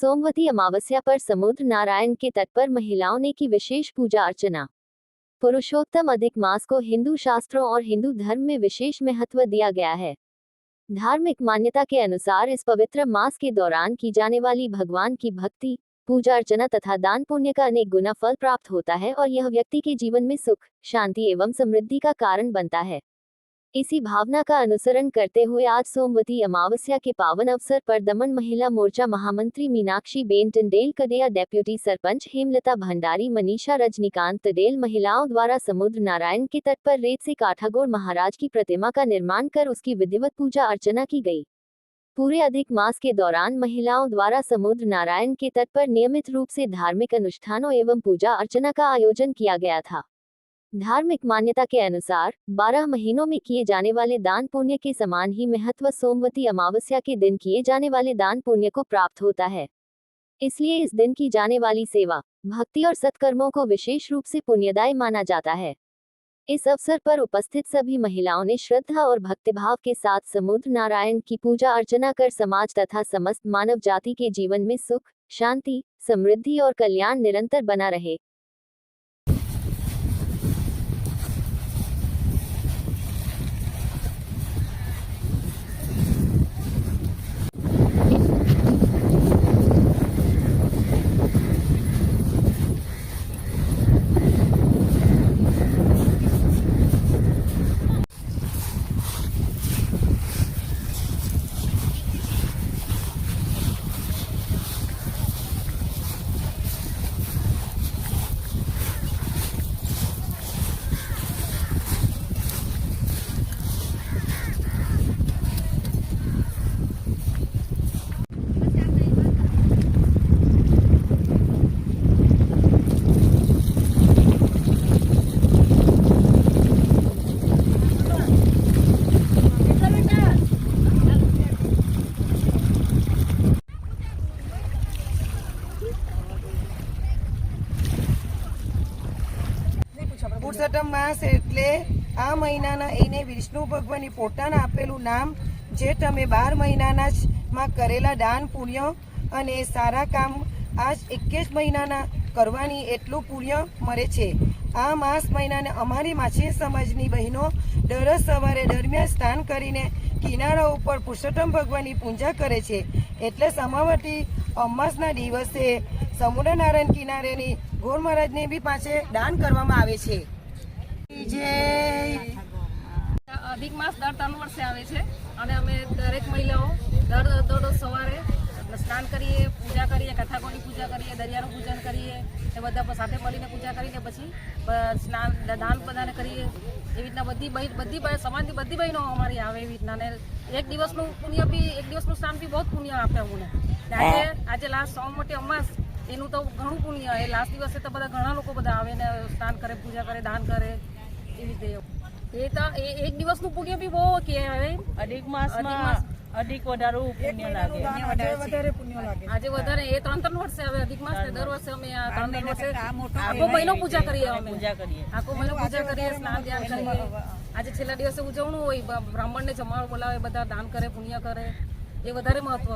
सोमवती अमावस्या पर समुद्र नारायण के तट पर महिलाओं ने की विशेष पूजा अर्चना। पुरुषोत्तम अधिक मास को हिंदू शास्त्रों और हिंदू धर्म में विशेष महत्व दिया गया है। धार्मिक मान्यता के अनुसार इस पवित्र मास के दौरान की जाने वाली भगवान की भक्ति, पूजा अर्चना तथा दान पुण्य का अनेक गुना फल प्राप्त होता है और यह व्यक्ति के जीवन में सुख, शांति एवं समृद्धि का कारण बनता है। इसी भावना का अनुसरण करते हुए आज सोमवती अमावस्या के पावन अवसर पर दमन महिला मोर्चा महामंत्री मीनाक्षी बेन टंडेल कडेया, डेप्यूटी सरपंच हेमलता भंडारी, मनीषा रजनीकांत टंडेल महिलाओं द्वारा समुद्र नारायण के तट पर रेत से काठागोर महाराज की प्रतिमा का निर्माण कर उसकी विधिवत पूजा अर्चना की गई। पूरे अधिक मास के दौरान महिलाओं द्वारा समुद्र नारायण के तट पर नियमित रूप से धार्मिक अनुष्ठानों एवं पूजा अर्चना का आयोजन किया गया था। धार्मिक मान्यता के अनुसार 12 महीनों में किए जाने वाले दान पुण्य के समान ही महत्व सोमवती अमावस्या के दिन किए जाने वाले दान पुण्य को प्राप्त होता है। इसलिए इस दिन की जाने वाली सेवा, भक्ति और सत्कर्मों को विशेष रूप से पुण्यदायी माना जाता है। इस अवसर पर उपस्थित सभी महिलाओं ने श्रद्धा और भक्तिभाव के साथ समुद्र नारायण की पूजा अर्चना कर समाज तथा समस्त मानव जाति के जीवन में सुख, शांति, समृद्धि और कल्याण निरंतर बना रहे। પુરુષોત્તમ માસ એટલે આ મહિનાના એને વિષ્ણુ ભગવાનની પોતાના આપેલું નામ, જે તમે 12 મહિનાના જ માં કરેલા દાન પુણ્ય અને સારા કામ આજ 21 મહિનાના કરવાની એટલું પુણ્ય મળે છે। આ માસ મહિનાને અમારી માછી સમાજની બહેનો દરરોજ સવારે દરમિયાન સ્નાન કરીને કિનારા ઉપર પુરુષોત્તમ ભગવાનની પૂજા કરે છે। એટલે સમાવતી અમાસના દિવસે સમુદ્ર નારાયણ કિનારેની ગોર મહારાજને બી પાછે દાન કરવામાં આવે છે। अधिक मास दर 3 वर्षे आवे छे અને અમે દરેક મહિલાઓ દરરોજ સવારે સ્નાન કરીએ, પૂજા કરીએ, કથાકોની પૂજા કરીએ, દરિયાનું પૂજન કરીએ, એ બધા સાથે મળીને પૂજા કરીને પછી સ્નાન દાન બધાને કરીએ। એવી રીતના બધી સમાજની બધી બહેનો અમારી આવે એવી રીતના ને એક દિવસનું પુણ્ય બી, એક દિવસનું સ્નાન બી બહુ પુણ્ય આપે અમને। આજે લાસ્ટ સોમવતી અમાસ એનું તો ઘણું પુણ્ય, એ લાસ્ટ દિવસે તો બધા ઘણા લોકો બધા આવે ને સ્નાન કરે, પૂજા કરે, દાન કરે એવી રીતે। એ તો એક દિવસનું પુણ્ય બી બહુ કહેવાય। અધિક માસમાં અધિક વધારે પુણ્ય લાગે, આજે વધારે એ 3 વર્ષે આવે અધિક માસ ને દર વર્ષે અમે આ 3 વર્ષે આખો મહિનો પૂજા કરીએ, આખો મહિનો પૂજા કરીએ, સ્નાન ધ્યાન કરીએ। આજે છેલ્લા દિવસે ઉજવણું હોય, બ્રાહ્મણને જમાડો બોલાવે, બધા દાન કરે, પુણ્ય કરે, એ વધારે મહત્વ